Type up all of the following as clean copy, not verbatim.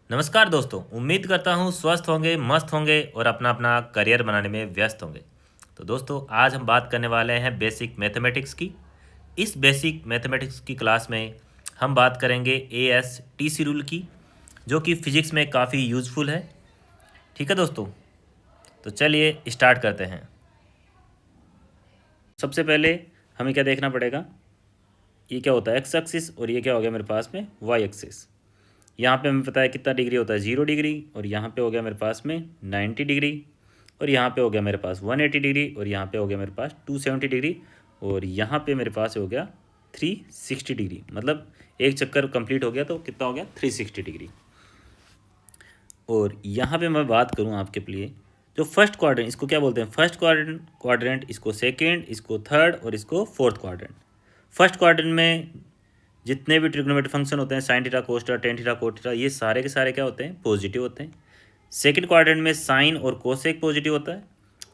नमस्कार दोस्तों, उम्मीद करता हूँ स्वस्थ होंगे, मस्त होंगे और अपना अपना करियर बनाने में व्यस्त होंगे। तो दोस्तों, आज हम बात करने वाले हैं बेसिक मैथमेटिक्स की। इस बेसिक मैथमेटिक्स की क्लास में हम बात करेंगे ASTC रूल की, जो कि फिजिक्स में काफ़ी यूज़फुल है। ठीक है दोस्तों, तो चलिए स्टार्ट करते हैं। सबसे पहले हमें क्या देखना पड़ेगा, ये क्या होता है एक्स एक्सिस और ये क्या हो गया मेरे पास में वाई एक्सिस। यहाँ पे हमें पता है कितना डिग्री होता है 0 डिग्री, और यहाँ पे हो गया मेरे पास में 90 डिग्री, और यहाँ पे हो गया मेरे पास 180 डिग्री, और यहाँ पे हो गया मेरे पास 270 डिग्री, और यहाँ पे मेरे पास हो गया 360 डिग्री। मतलब एक चक्कर कंप्लीट हो गया तो कितना हो गया 360 डिग्री। और यहाँ पे मैं बात करूँ आपके लिए, जो फर्स्ट क्वाड्रेंट, इसको क्या बोलते हैं फर्स्ट क्वाड्रेंट, इसको सेकेंड, इसको थर्ड और इसको फोर्थ क्वाड्रेंट। फर्स्ट क्वाड्रेंट में जितने भी ट्रिग्नोमेट्रिक फंक्शन होते हैं sine theta cos theta tan theta cot theta, ये सारे के सारे क्या होते हैं पॉजिटिव होते हैं। सेकंड क्वाड्रेंट में साइन और कोसेक पॉजिटिव होता है,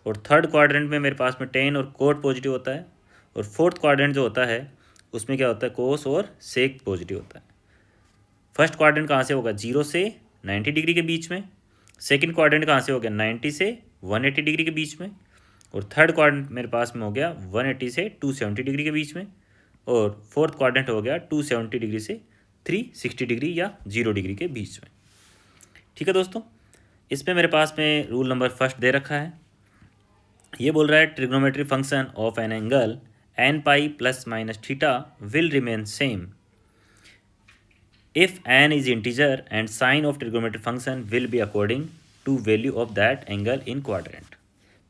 और थर्ड क्वाड्रेंट में मेरे पास में टेन और कोट पॉजिटिव होता है, और फोर्थ क्वाड्रेंट जो होता है उसमें क्या होता है कोस और सेक पॉजिटिव होता है। फर्स्ट क्वाड्रेंट कहाँ से होगा 0 से 90 डिग्री के बीच में, सेकंड क्वाड्रेंट कहाँ से हो गया 90 से 180 डिग्री के बीच में, और थर्ड क्वाड्रेंट मेरे पास में हो गया 180 से 270 डिग्री के बीच में, और फोर्थ क्वाड्रेंट हो गया 270 डिग्री से 360 डिग्री या 0 डिग्री के बीच में। ठीक है दोस्तों, इसमें मेरे पास में रूल नंबर फर्स्ट दे रखा है। ये बोल रहा है trigonometric function of an angle n pi plus minus theta will remain same if n is integer and sine of trigonometric function will be according to value of that angle in quadrant।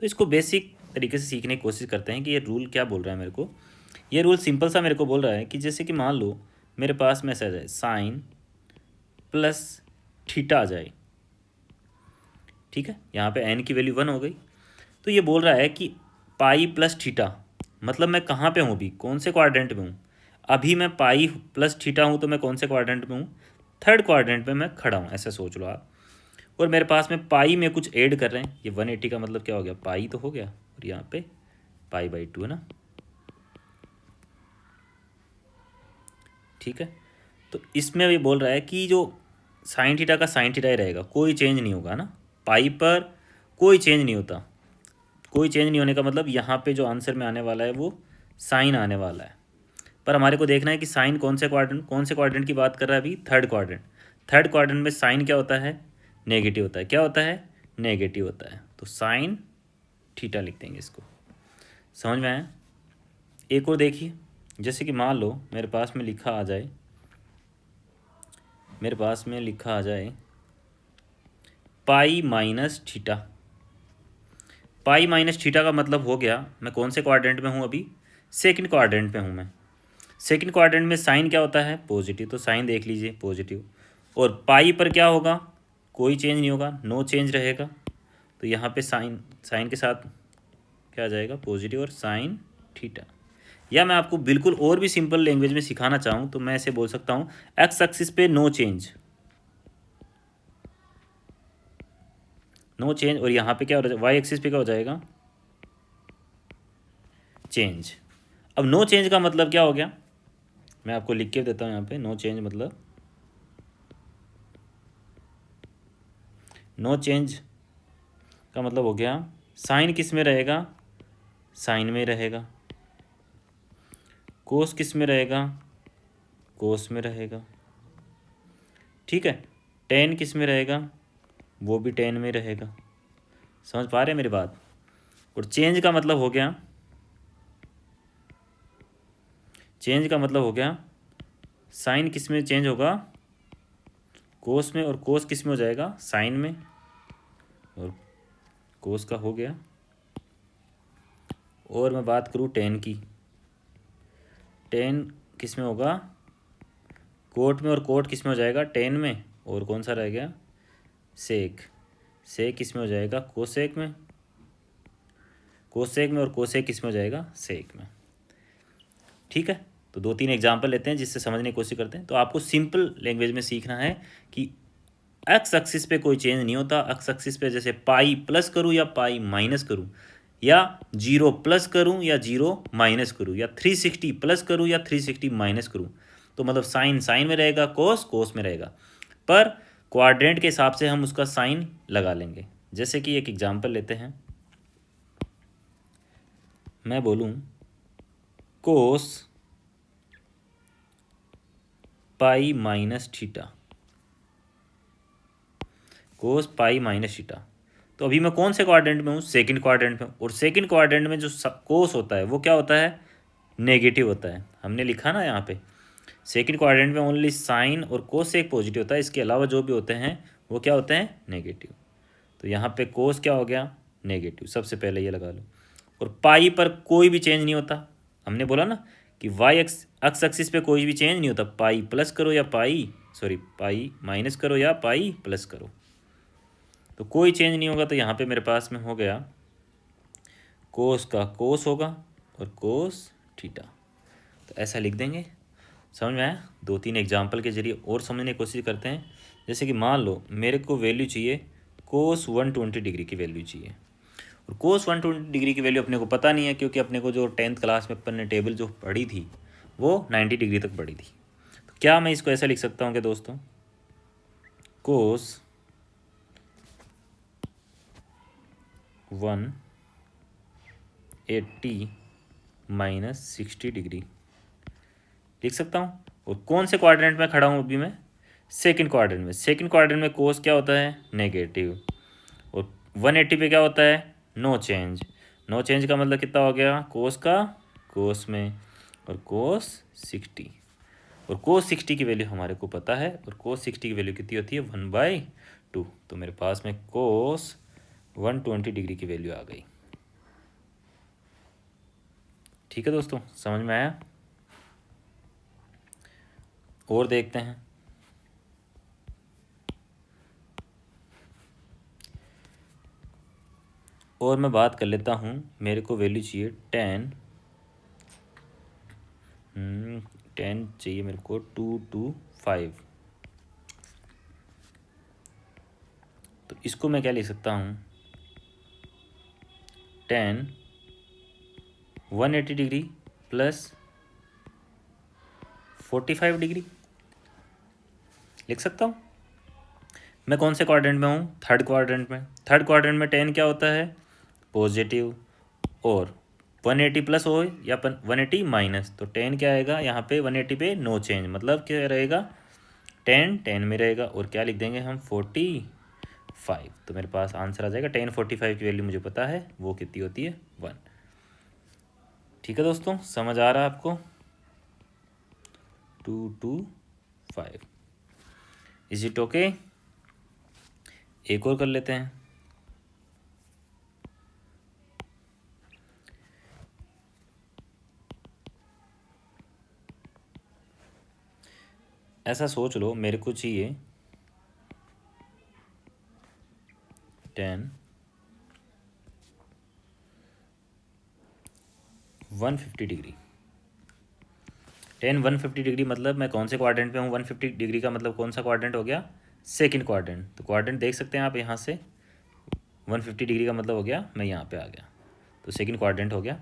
तो इसको basic तरीके से सीखने की कोशिश करते हैं कि ये रूल क्या बोल रहा है मेरे को। ये रूल सिंपल सा मेरे को बोल रहा है कि जैसे कि मान लो मेरे पास में ऐसा आ जाए साइन प्लस थीटा आ जाए, ठीक है, यहाँ पे n की वैल्यू 1 हो गई। तो ये बोल रहा है कि पाई प्लस थीटा, मतलब मैं कहाँ पे हूँ अभी, कौन से क्वाड्रेंट में हूँ। अभी मैं पाई प्लस थीटा हूँ तो मैं कौन से क्वाड्रेंट में हूँ, थर्ड क्वाड्रेंट में मैं खड़ा हूँ, ऐसे सोच लो आप। और मेरे पास में पाई में कुछ ऐड कर रहे हैं, ये 180 का मतलब क्या हो गया पाई तो हो गया, और यहाँ पे पाई/2 है ना। ठीक है, तो इसमें भी बोल रहा है कि जो साइन थीटा का साइन थीटा ही रहेगा, कोई चेंज नहीं होगा ना, पाई पर कोई चेंज नहीं होता। कोई चेंज नहीं होने का मतलब यहाँ पे जो आंसर में आने वाला है वो साइन आने वाला है। पर हमारे को देखना है कि साइन कौन से क्वाड्रेंट की बात कर रहा है अभी, थर्ड क्वाड्रेंट। थर्ड क्वाड्रेंट में साइन क्या होता है नेगेटिव होता है, क्या होता है नेगेटिव होता है, तो साइन थीटा लिख देंगे इसको। समझ में आया। एक और देखिए, जैसे कि मान लो मेरे पास में लिखा आ जाए, pi minus theta. Pi minus theta का मतलब हो गया मैं कौन से क्वाड्रेंट में हूँ अभी, सेकंड क्वाड्रेंट में हूँ मैं। सेकंड क्वाड्रेंट में साइन क्या होता है पॉजिटिव, तो साइन देख लीजिए पॉजिटिव, और पाई पर क्या होगा कोई चेंज नहीं होगा, नो चेंज रहेगा। तो यहाँ पे साइन के साथ क्या आ जाएगा पॉजिटिव और साइन थीटा। या मैं आपको बिल्कुल और भी सिंपल लैंग्वेज में सिखाना चाहूँ तो मैं ऐसे बोल सकता हूँ एक्स एक्सिस पे नो चेंज, और यहाँ पे क्या हो जाएगा वाई एक्सिस पे क्या हो जाएगा चेंज। अब नो चेंज का मतलब क्या हो गया, मैं आपको लिख के देता हूँ यहाँ पे। नो चेंज का मतलब हो गया साइन किस में रहेगा, साइन में रहेगा। कोस किस में रहेगा, कोस में रहेगा। ठीक है, टेन किस में रहेगा, वो भी टेन में रहेगा। समझ पा रहे हैं मेरी बात। और चेंज का मतलब हो गया, साइन किस में चेंज होगा कोस में, और कोस किस में हो जाएगा साइन में, और कोस का हो गया। और मैं बात करूँ टेन की, टेन किस में होगा कोट में, और कोट किस में हो जाएगा टेन में, और कौन सा रह गया सेक किस में हो जाएगा कोसेक में, और कोसेक किस में हो जाएगा सेक में। ठीक है, तो 2-3 एग्जाम्पल लेते हैं जिससे समझने की कोशिश करते हैं। तो आपको सिंपल लैंग्वेज में सीखना है कि एक्स एक्सिस पे कोई चेंज नहीं होता। एक्स एक्सिस पे जैसे पाई प्लस करूँ या पाई माइनस करूँ, या 0 प्लस करूँ या 0 माइनस करूँ, या 360 प्लस करूँ या 360 माइनस करूँ, तो मतलब साइन में रहेगा, कोस में रहेगा। पर क्वाड्रेंट के हिसाब से हम उसका साइन लगा लेंगे। जैसे कि एक एग्जांपल लेते हैं, मैं बोलूँ कोस पाई माइनस थीटा, कोस पाई माइनस थीटा। तो अभी मैं कौन से क्वाड्रेंट में हूँ? सेकंड क्वाड्रेंट में। और सेकंड क्वाड्रेंट में जो कोस होता है वो क्या होता है? नेगेटिव होता है। हमने लिखा ना यहाँ पे, सेकंड क्वाड्रेंट में ओनली साइन और कोस एक पॉजिटिव होता है, इसके अलावा जो भी होते हैं वो क्या होते हैं? नेगेटिव। तो यहाँ पे कोस क्या हो गया? नेगेटिव। सबसे पहले ये लगा लो। और पाई पर कोई भी चेंज नहीं होता। हमने बोला ना कि वाई एक्स एक्सिस पे कोई भी चेंज नहीं होता। पाई प्लस करो या पाई माइनस करो या पाई प्लस करो, तो कोई चेंज नहीं होगा। तो यहाँ पे मेरे पास में हो गया कोस का कोस होगा और कोस थीटा। तो ऐसा लिख देंगे। समझ में आया? 2-3 एग्जाम्पल के जरिए और समझने की कोशिश करते हैं। जैसे कि मान लो मेरे को वैल्यू चाहिए कोस 120 डिग्री की वैल्यू चाहिए, और कोस 120 डिग्री की वैल्यू अपने को पता नहीं है, क्योंकि अपने को जो 10th क्लास में अपन ने टेबल जो पढ़ी थी वो 90 डिग्री तक पढ़ी थी। तो क्या मैं इसको ऐसा लिख सकता हूँ कि दोस्तों, कोस 180 माइनस 60 डिग्री लिख सकता हूँ। और कौन से क्वाड्रेंट में खड़ा हूँ अभी मैं? सेकंड क्वाड्रेंट में। सेकंड क्वाड्रेंट में कोस क्या होता है? नेगेटिव। और 180 पे क्या होता है? No change. नो चेंज का मतलब कितना हो गया? कोस का कोस में, और कोस 60। और कोस 60 की वैल्यू हमारे को पता है, और कोस 60 की वैल्यू कितनी होती है? 1/2। तो मेरे पास में कोस 120 डिग्री की वैल्यू आ गई। ठीक है दोस्तों, समझ में आया? और देखते हैं। और मैं बात कर लेता हूँ, मेरे को वैल्यू चाहिए 10 चाहिए मेरे को 2 to 5। तो इसको मैं क्या लिख सकता हूँ? 10 180 डिग्री प्लस 45 डिग्री लिख सकता हूँ। मैं कौन से क्वाड्रेंट में हूँ? थर्ड क्वाड्रेंट में। थर्ड क्वाड्रेंट में 10 क्या होता है? पॉजिटिव। और 180 प्लस हो या 180 माइनस, तो 10 क्या आएगा यहाँ पे? 180 पे नो चेंज, मतलब क्या रहेगा? 10 में रहेगा। और क्या लिख देंगे हम? 45। तो मेरे पास आंसर आ जाएगा 10 45 की वैल्यू मुझे पता है वो कितनी होती है? 1। ठीक है दोस्तों, समझ आ रहा है आपको? 2 to 5। Is it okay? एक और कर लेते हैं। ऐसा सोच लो, मेरे को चाहिए 10 150 डिग्री। 10 150 डिग्री मतलब मैं कौन से क्वाड्रेंट में हूँ? 150 डिग्री का मतलब कौन सा क्वाड्रेंट हो गया? Second quadrant. तो क्वाड्रेंट देख सकते हैं आप यहाँ से, 150 डिग्री का मतलब हो गया मैं यहाँ पे आ गया, तो सेकंड क्वाड्रेंट हो गया।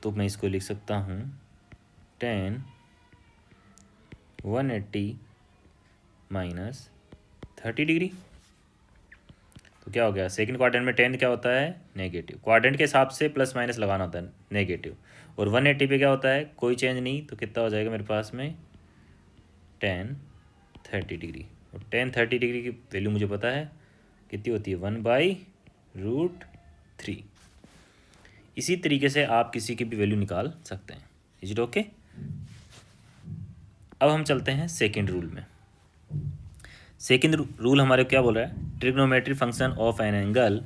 तो मैं इसको लिख सकता हूँ 10 180 माइनस 30 डिग्री। तो क्या हो गया? सेकंड क्वाड्रेंट में 10 क्या होता है? नेगेटिव। क्वाड्रेंट के हिसाब से प्लस माइनस लगाना होता है, नेगेटिव। और 180 पे क्या होता है? कोई चेंज नहीं। तो कितना हो जाएगा मेरे पास में? 10 30 डिग्री। और 10 30 डिग्री की वैल्यू मुझे पता है कितनी होती है? 1/√3। इसी तरीके से आप किसी की भी वैल्यू निकाल सकते हैं। Is it okay? अब हम चलते हैं सेकेंड रूल में। सेकेंड रूल हमारे क्या बोल रहा है? Trigonometry function of an angle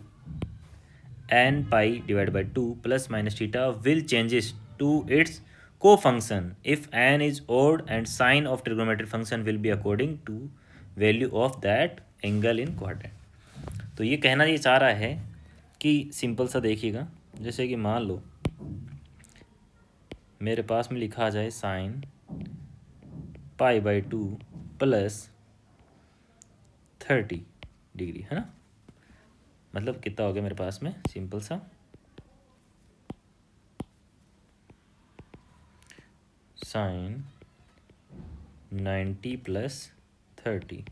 n pi divide by 2 plus minus theta will changes to its co function if n is odd and sign of trigonometry function will be according to value of that angle in quadrant. तो ये कहना ये चाह रहा है कि simple सा देखिएगा, जैसे कि मान लो मेरे पास में लिखा आ जाए साइन π/2 प्लस 30 डिग्री, है ना? मतलब कितना हो गया मेरे पास में? सिंपल सा साइन 90 प्लस 30,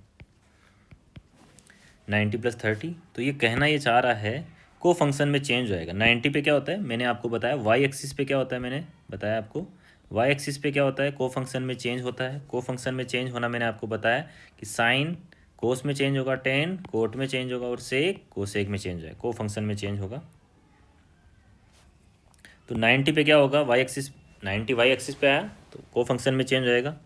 90 प्लस 30। तो ये कहना ये चाह रहा है को फंक्शन में चेंज हो जाएगा। 90 पे क्या होता है मैंने आपको बताया, वाई एक्सिस पे क्या होता है मैंने बताया आपको, वाई एक्सिस पे क्या होता है को फंक्शन में चेंज होता है। को फंक्शन में चेंज होना मैंने आपको बताया कि साइन कोस में चेंज होगा, टेन कोट में चेंज होगा और सेक कोसेक में चेंज होगा, को फंक्शन में चेंज होगा। तो 90 पे क्या होगा, वाई एक्सिस 90 वाई एक्सिस पे आया तो को फंक्शन में चेंज होएगा।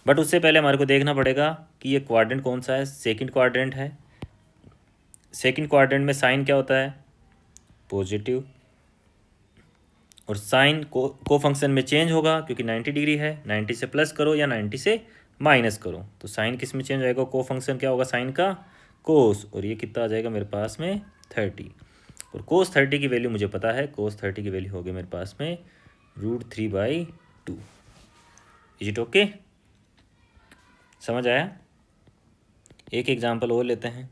बट उससे पहले हमारे को देखना पड़ेगा कि ये क्वाड्रेंट कौन सा है, सेकंड क्वाड्रेंट है। सेकंड क्वाड्रेंट में साइन क्या होता है, पॉजिटिव, और साइन को फंक्शन में चेंज होगा क्योंकि 90 डिग्री है, 90 से प्लस करो या 90 से माइनस करो तो साइन किस में चेंज होएगा, को फंक्शन क्या होगा साइन का, कोस, और ये कितना आ जाएगा मेरे पास में 30। और कोस 30 की वैल्यू मुझे पता है, कोस 30 की वैल्यू होगी मेरे पास में √3/2। इज इट ओके, समझ आया। एक एग्जांपल और लेते हैं,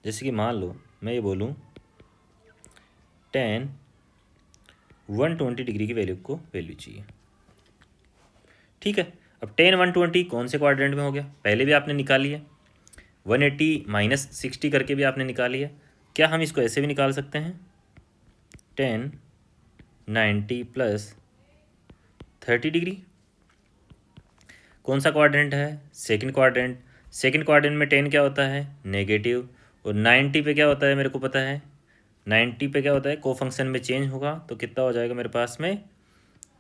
जैसे कि मान लो मैं ये बोलूँ tan 120 डिग्री की वैल्यू चाहिए, ठीक है। अब tan 120 कौन से क्वाड्रेंट में हो गया, पहले भी आपने निकाली है, 180 माइनस 60 करके भी आपने निकाली है। क्या हम इसको ऐसे भी निकाल सकते हैं, tan 90 प्लस 30 डिग्री। कौन सा क्वाड्रेंट है, सेकंड क्वाड्रेंट। सेकंड क्वाड्रेंट में tan क्या होता है, नेगेटिव, और 90 पे क्या होता है मेरे को पता है, 90 पे क्या होता है को फंक्शन में चेंज होगा तो कितना हो जाएगा मेरे पास में,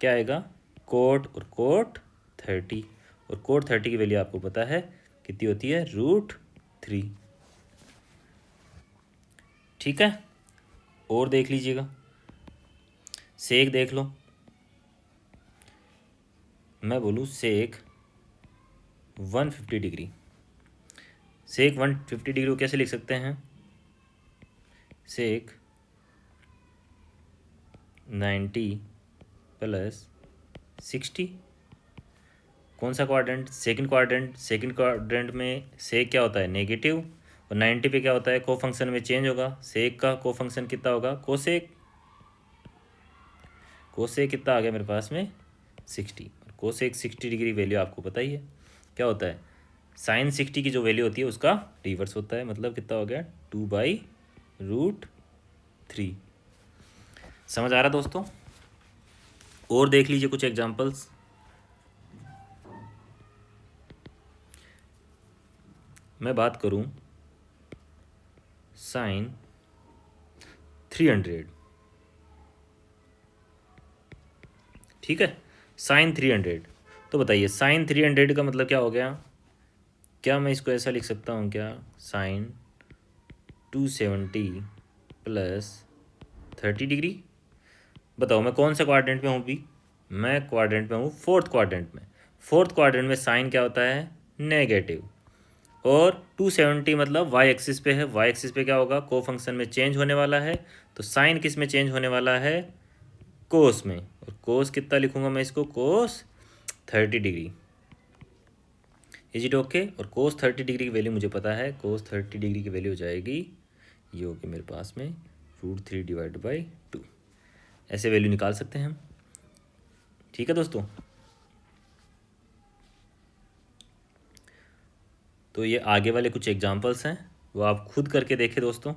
क्या आएगा कोट और कोट 30, और कोट 30 की वैल्यू आपको पता है कितनी होती है, √3, ठीक है। और देख लीजिएगा, सेक देख लो, मैं बोलूँ सेक 150 डिग्री, सेक 150 डिग्री को कैसे लिख सकते हैं, सेक 90 प्लस 60। कौन सा quadrant, second quadrant. Second quadrant में सेक क्या होता है, नेगेटिव, और 90 पे क्या होता है को फंक्शन में चेंज होगा, सेक का को फंक्शन कितना होगा, कोसेक, कोसेक कितना आ गया मेरे पास में 60, और कोसेक 60 डिग्री वैल्यू आपको पता ही है क्या होता है, साइन 60 की जो वैल्यू होती है उसका रिवर्स होता है, मतलब कितना हो गया 2/√3। समझ आ रहा दोस्तों। और देख लीजिए कुछ एग्जांपल्स, मैं बात करूं साइन 300, ठीक है, साइन 300। तो बताइए साइन 300 का मतलब क्या हो गया, क्या मैं इसको ऐसा लिख सकता हूँ क्या, साइन 270 प्लस 30 डिग्री। बताओ मैं कौन से क्वाड्रेंट में हूँ भी, मैं क्वाड्रेंट में हूँ फोर्थ क्वाड्रेंट में। फोर्थ क्वाड्रेंट में साइन क्या होता है, नेगेटिव, और 270 मतलब वाई एक्सिस पे है, वाई एक्सिस पे क्या होगा को फंक्शन में चेंज होने वाला है, तो साइन किस में चेंज होने वाला है, कोस में, और कोस कितना लिखूंगा मैं इसको, कोस 30 डिग्री। Is it okay. और कोस 30 डिग्री की वैल्यू मुझे पता है, कोस 30 डिग्री की वैल्यू हो जाएगी, ये होगी मेरे पास में √3/2। ऐसे वैल्यू निकाल सकते हैं हम, ठीक है दोस्तों। तो ये आगे वाले कुछ एग्जांपल्स हैं, वो आप खुद करके देखें दोस्तों।